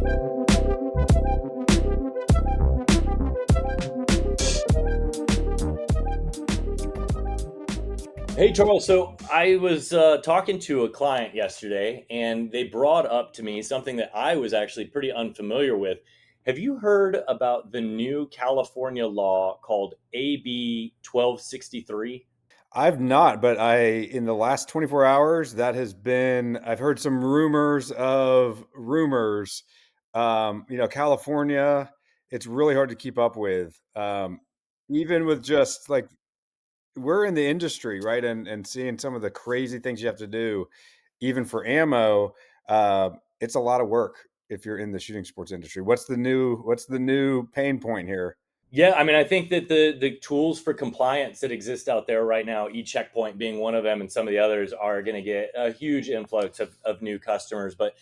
Hey Charles, so I was talking to a client yesterday, and they brought up to me something that I was actually pretty unfamiliar with. Have you heard about the new California law called AB 1263? I've not, but in the last 24 hours, I've heard some rumors of rumors. California, it's really hard to keep up with. Even with just like we're in the industry, right? And seeing some of the crazy things you have to do, even for ammo, it's a lot of work if you're in the shooting sports industry. What's the new pain point here? Yeah, I mean, I think that the tools for compliance that exist out there right now, eCheckpoint being one of them, and some of the others are going to get a huge influx of new customers. But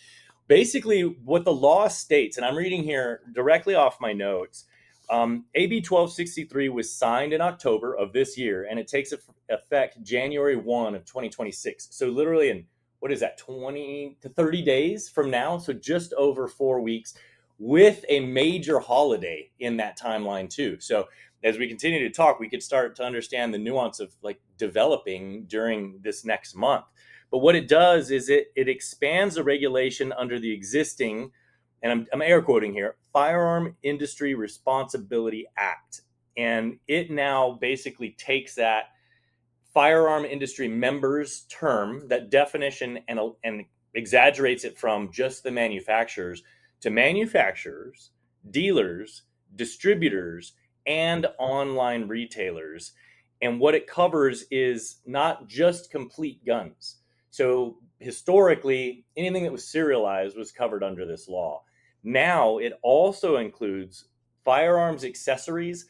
basically, what the law states, and I'm reading here directly off my notes, AB 1263 was signed in October of this year, and it takes effect January 1 of 2026. So literally in, what is that, 20 to 30 days from now? So just over 4 weeks, with a major holiday in that timeline too. So as we continue to talk, we could start to understand the nuance of like developing during this next month. But what it does is it expands the regulation under the existing, and I'm air quoting here, Firearm Industry Responsibility Act. And it now basically takes that firearm industry members term, that definition, and exaggerates it from just the manufacturers to manufacturers, dealers, distributors, and online retailers. And what it covers is not just complete guns. So historically, anything that was serialized was covered under this law. Now it also includes firearms accessories,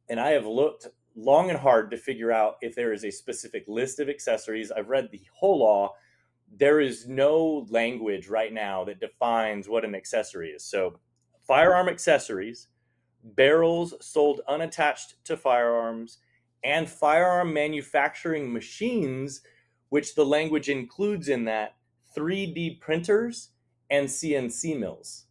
and I have looked long and hard to figure out if there is a specific list of accessories. I've read the whole law. There is no language right now that defines what an accessory is. So, firearm accessories, barrels sold unattached to firearms, and firearm manufacturing machines, which the language includes in that 3D printers and CNC mills.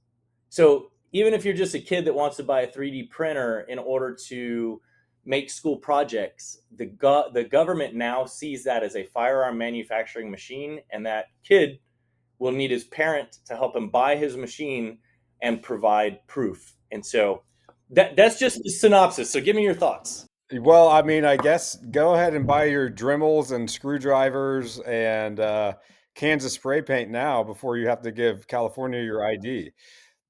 So even if you're just a kid that wants to buy a 3D printer in order to make school projects, the government now sees that as a firearm manufacturing machine, and that kid will need his parent to help him buy his machine and provide proof. And so that's just the synopsis. So give me your thoughts. Well, I mean, I guess go ahead and buy your Dremels and screwdrivers and cans of spray paint now before you have to give California your ID.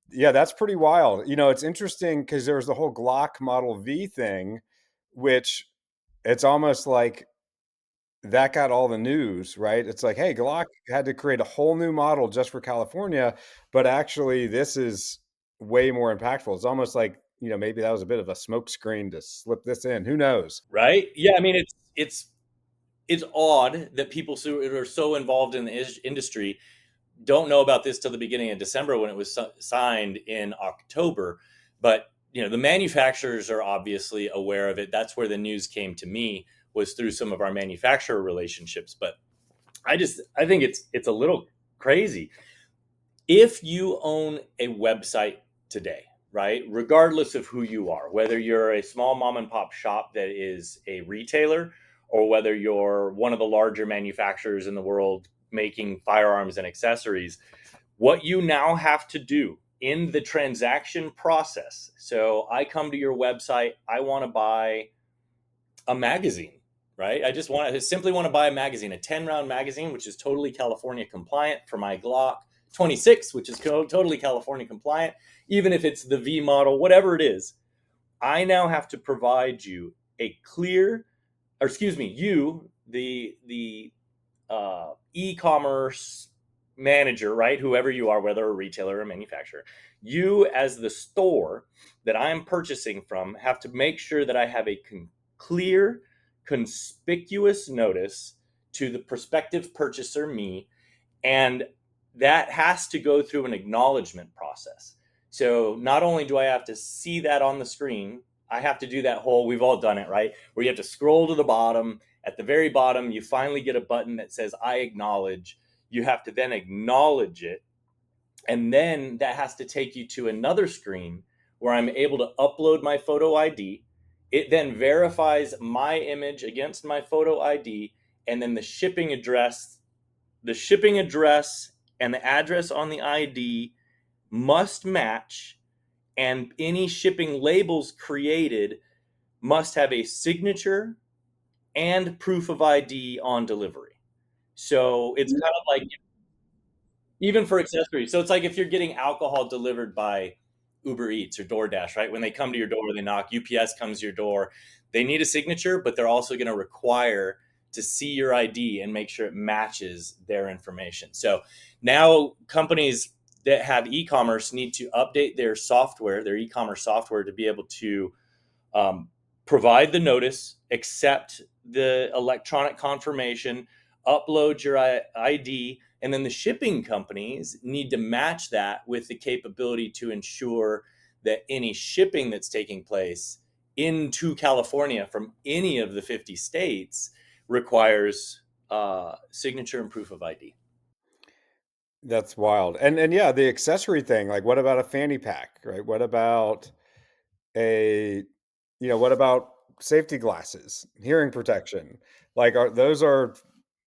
Yeah, that's pretty wild. It's interesting because there was the whole Glock Model V thing, which it's almost like that got all the news, right? It's like, hey, Glock had to create a whole new model just for California, but actually, this is way more impactful. It's almost like, maybe that was a bit of a smoke screen to slip this in. Who knows? Right? Yeah, I mean it's odd that people who are so involved in the industry don't know about this till the beginning of December when it was signed in October. But the manufacturers are obviously aware of it. That's where the news came to me, was through some of our manufacturer relationships. But I think it's a little crazy. If you own a website today, right, regardless of who you are, whether you're a small mom and pop shop that is a retailer, or whether you're one of the larger manufacturers in the world making firearms and accessories, what you now have to do in the transaction process. So I come to your website, I want to buy a magazine, right? I simply want to buy a magazine, a 10 round magazine, which is totally California compliant for my Glock 26, which is totally California compliant, even if it's the V model, whatever it is. I now have to provide you a clear, or excuse me, you, the e-commerce manager, right? Whoever you are, whether a retailer or a manufacturer, you as the store that I'm purchasing from have to make sure that I have a clear, conspicuous notice to the prospective purchaser, me, and that has to go through an acknowledgement process. So not only do I have to see that on the screen, I have to do that whole, we've all done it, right? Where you have to scroll to the bottom. At the very bottom, you finally get a button that says, I acknowledge. You have to then acknowledge it. And then that has to take you to another screen where I'm able to upload my photo ID. It then verifies my image against my photo ID, and then the shipping address and the address on the ID must match, and any shipping labels created must have a signature and proof of ID on delivery. So it's kind of like, even for accessories. So it's like if you're getting alcohol delivered by Uber Eats or DoorDash, right? When they come to your door, they knock, UPS comes to your door, they need a signature, but they're also going to require to see your ID and make sure it matches their information. So now companies that have e-commerce need to update their software, their e-commerce software, to be able to um, provide the notice, accept the electronic confirmation, upload your ID, and then the shipping companies need to match that with the capability to ensure that any shipping that's taking place into California from any of the 50 states requires signature and proof of ID. That's wild. And yeah, the accessory thing, like what about a fanny pack, right? What about a, what about safety glasses, hearing protection? Like are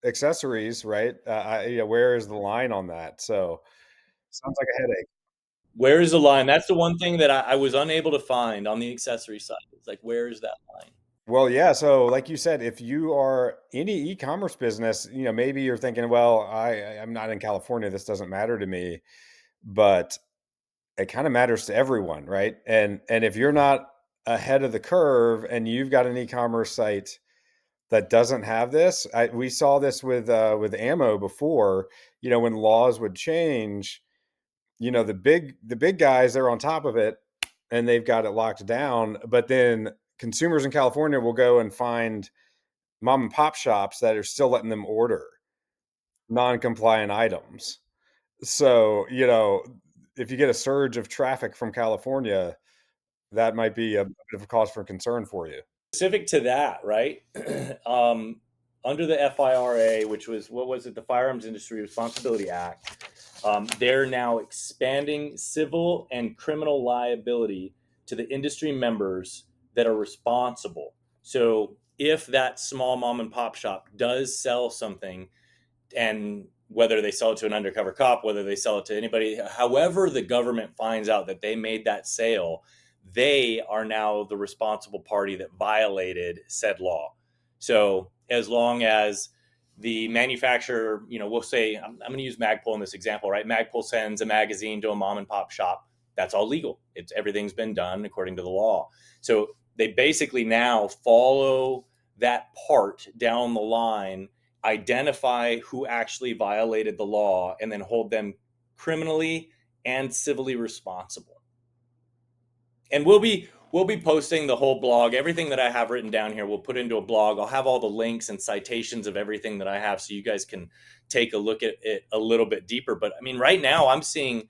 accessories, right? Where is the line on that? So sounds like a headache. Where is the line? That's the one thing that I was unable to find on the accessory side. It's like, where is that line? Well, yeah. So, like you said, if you are any e-commerce business, maybe you're thinking, well, I'm not in California. This doesn't matter to me, but it kind of matters to everyone, right? And if you're not ahead of the curve and you've got an e-commerce site that doesn't have this, we saw this with ammo before. When laws would change, the big guys, they're on top of it and they've got it locked down. But then consumers in California will go and find mom and pop shops that are still letting them order non-compliant items. So, if you get a surge of traffic from California, that might be a bit of a cause for concern for you. Specific to that, right? um, Under the FIRA, which was, what was it, the Firearms Industry Responsibility Act, they're now expanding civil and criminal liability to the industry members that are responsible. So if that small mom and pop shop does sell something, and whether they sell it to an undercover cop, whether they sell it to anybody, however the government finds out that they made that sale, they are now the responsible party that violated said law. So as long as the manufacturer, we'll say, I'm going to use Magpul in this example, right? Magpul sends a magazine to a mom and pop shop. That's all legal. Everything's been done according to the law. So they basically now follow that part down the line, identify who actually violated the law, and then hold them criminally and civilly responsible. And we'll be posting the whole blog, everything that I have written down here. We'll put into a blog. I'll have all the links and citations of everything that I have, so you guys can take a look at it a little bit deeper. But I mean, right now I'm seeing,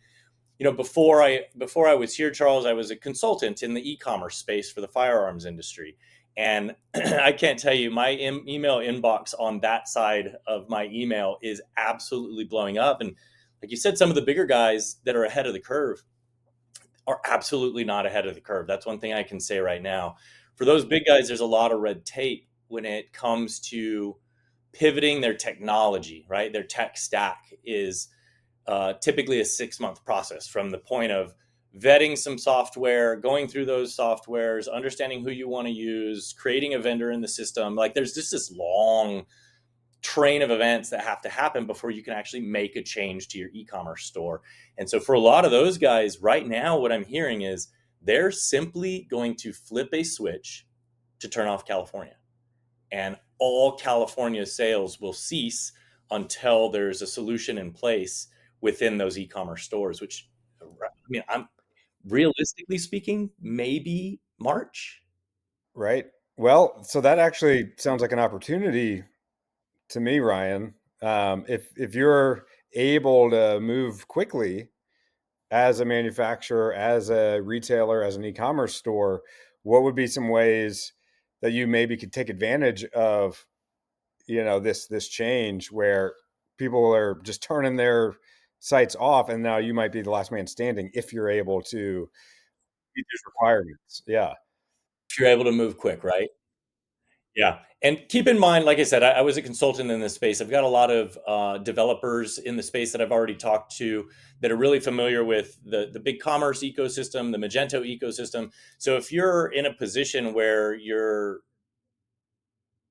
before I was here, Charles, I was a consultant in the e-commerce space for the firearms industry, and I can't tell you, my email inbox on that side of my email is absolutely blowing up. And like you said, some of the bigger guys that are ahead of the curve are absolutely not ahead of the curve. That's one thing I can say right now. For those big guys, there's a lot of red tape when it comes to pivoting their technology, right? Their tech stack is typically a 6-month process from the point of vetting some software, going through those softwares, understanding who you want to use, creating a vendor in the system. Like, there's just this long train of events that have to happen before you can actually make a change to your e-commerce store. And so for a lot of those guys right now, what I'm hearing is they're simply going to flip a switch to turn off California, and all California sales will cease until there's a solution in place within those e-commerce stores, which, I mean, I'm realistically speaking, maybe March. Right. Well, so that actually sounds like an opportunity to me, Ryan. If you're able to move quickly as a manufacturer, as a retailer, as an e-commerce store, what would be some ways that you maybe could take advantage of, this change where people are just turning their sites off, and now you might be the last man standing if you're able to meet these requirements. Yeah. If you're able to move quick, right? Yeah. And keep in mind, like I said, I was a consultant in this space. I've got a lot of developers in the space that I've already talked to that are really familiar with the big commerce ecosystem, the Magento ecosystem. So if you're in a position where you're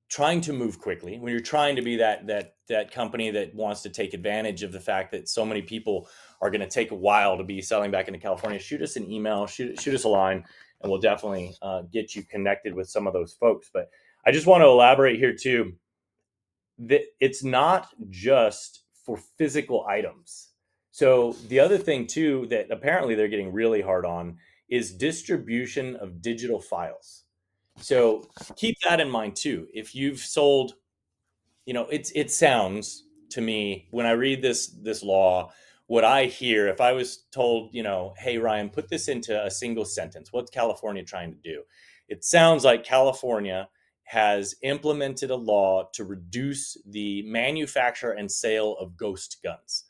trying to move quickly, when you're trying to be that company that wants to take advantage of the fact that so many people are going to take a while to be selling back into California, shoot us an email, shoot us a line, and we'll definitely get you connected with some of those folks. But I just want to elaborate here too that it's not just for physical items. So the other thing too that apparently they're getting really hard on is distribution of digital files. So keep that in mind too. If you've sold, it sounds to me when I read this law, what I hear, if I was told, hey Ryan, put this into a single sentence, what's California trying to do? It sounds like California has implemented a law to reduce the manufacture and sale of ghost guns.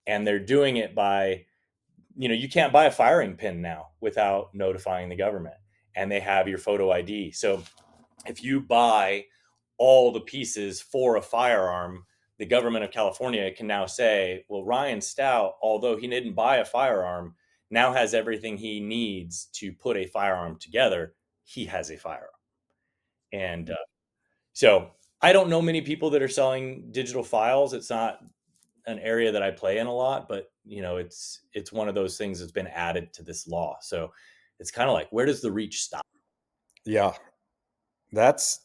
And they're doing it by, you can't buy a firing pin now without notifying the government. And they have your photo ID. So if you buy all the pieces for a firearm, the government of California can now say, well, Ryan Stout, although he didn't buy a firearm, now has everything he needs to put a firearm together. He has a firearm. And so I don't know many people that are selling digital files. It's not an area that I play in a lot, but it's one of those things that's been added to this law. So it's kind of like, where does the reach stop? Yeah. That's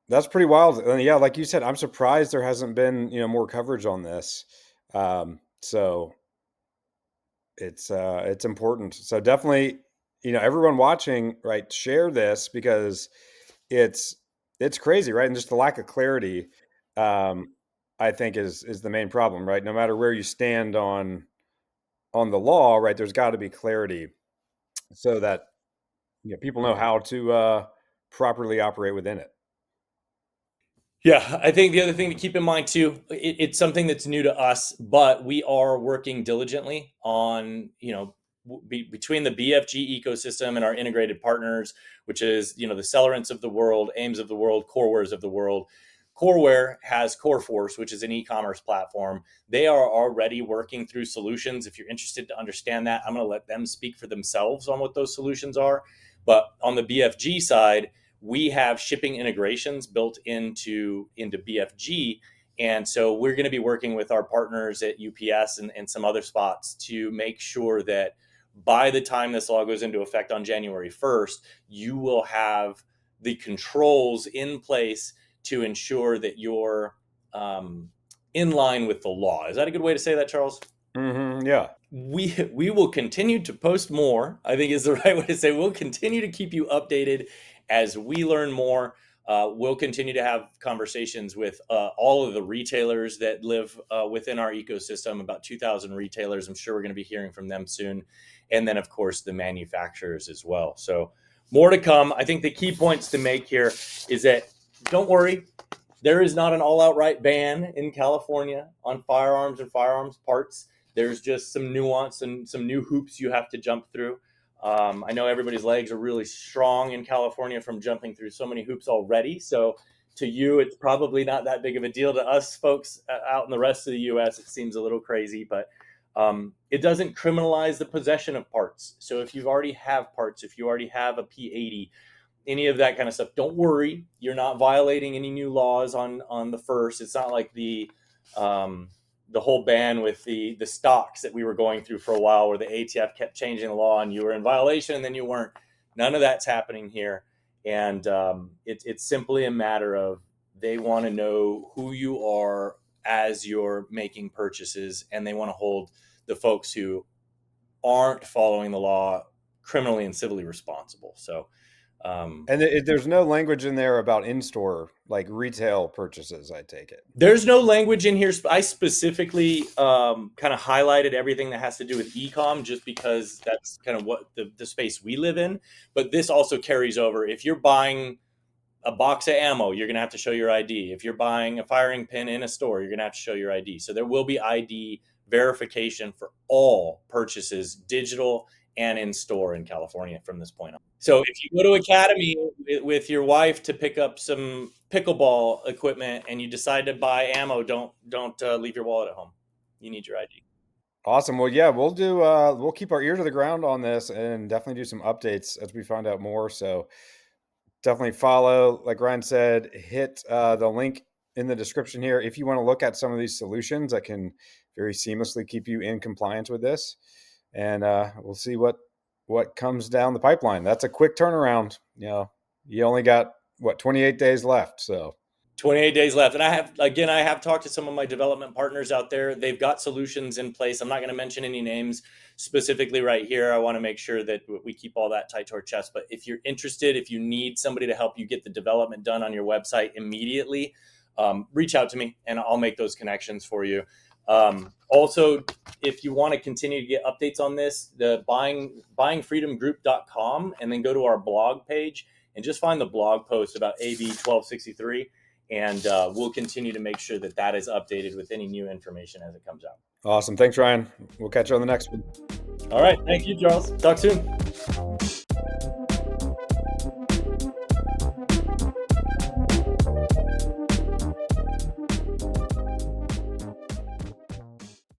that's pretty wild. And yeah, like you said, I'm surprised there hasn't been, more coverage on this. So it's important. So definitely, everyone watching, right, share this because it's it's crazy, right? And just the lack of clarity, um, I think is the main problem, right? No matter where you stand on the law, right, there's got to be clarity so that people know how to properly operate within it. Yeah, I think the other thing to keep in mind too, it's something that's new to us, but we are working diligently on, between the BFG ecosystem and our integrated partners, which is, the Celerants of the world, Aims of the world, Corewares of the world. Coreware has Coreforce, which is an e-commerce platform. They are already working through solutions. If you're interested to understand that, I'm going to let them speak for themselves on what those solutions are. But on the BFG side, we have shipping integrations built into BFG. And so we're going to be working with our partners at UPS and some other spots to make sure that by the time this law goes into effect on January 1st, you will have the controls in place to ensure that you're in line with the law. Is that a good way to say that, Charles? Yeah. We will continue to post more, I think is the right way to say. We'll continue to keep you updated as we learn more. We'll continue to have conversations with all of the retailers that live within our ecosystem, about 2,000 retailers. I'm sure we're going to be hearing from them soon. And then, of course, the manufacturers as well. So more to come. I think the key points to make here is that don't worry, there is not an all outright ban in California on firearms and firearms parts. There's just some nuance and some new hoops you have to jump through. I know everybody's legs are really strong in California from jumping through so many hoops already. So to you, it's probably not that big of a deal. To us folks out in the rest of the U.S., it seems a little crazy, but it doesn't criminalize the possession of parts. So if you already have parts, if you already have a P80, any of that kind of stuff, don't worry, you're not violating any new laws on the first. It's not like the whole ban with the stocks that we were going through for a while, where the ATF kept changing the law and you were in violation and then you weren't. None of that's happening here. And it's simply a matter of they want to know who you are as you're making purchases, and they want to hold the folks who aren't following the law criminally and civilly responsible. So And there's no language in there about in-store, like retail purchases, I take it. there's no language in here. I specifically kind of highlighted everything that has to do with ecom, just because that's kind of what the space we live in. But this also carries over. If you're buying a box of ammo, you're going to have to show your ID. If you're buying a firing pin in a store, you're going to have to show your ID. So there will be ID verification for all purchases, digital and in store in California from this point on. So if you go to Academy with your wife to pick up some pickleball equipment and you decide to buy ammo, don't leave your wallet at home. You need your ID. Awesome. Well, yeah, we'll keep our ear to the ground on this and definitely do some updates as we find out more. So definitely follow, like Ryan said, hit the link in the description here if you want to look at some of these solutions that can very seamlessly keep you in compliance with this. And we'll see what comes down the pipeline. That's a quick turnaround. You only got what 28 days left. So 28 days left. And I have talked to some of my development partners out there. They've got solutions in place. I'm not going to mention any names specifically right here. I want to make sure that we keep all that tight to our chest. But if you're interested, if you need somebody to help you get the development done on your website immediately, reach out to me and I'll make those connections for you. Also, if you want to continue to get updates on this, the buyingfreedomgroup.com, and then go to our blog page and just find the blog post about AB 1263. And we'll continue to make sure that that is updated with any new information as it comes out. awesome. Thanks, Ryan. We'll catch you on the next one. All right. Thank you, Charles. Talk soon.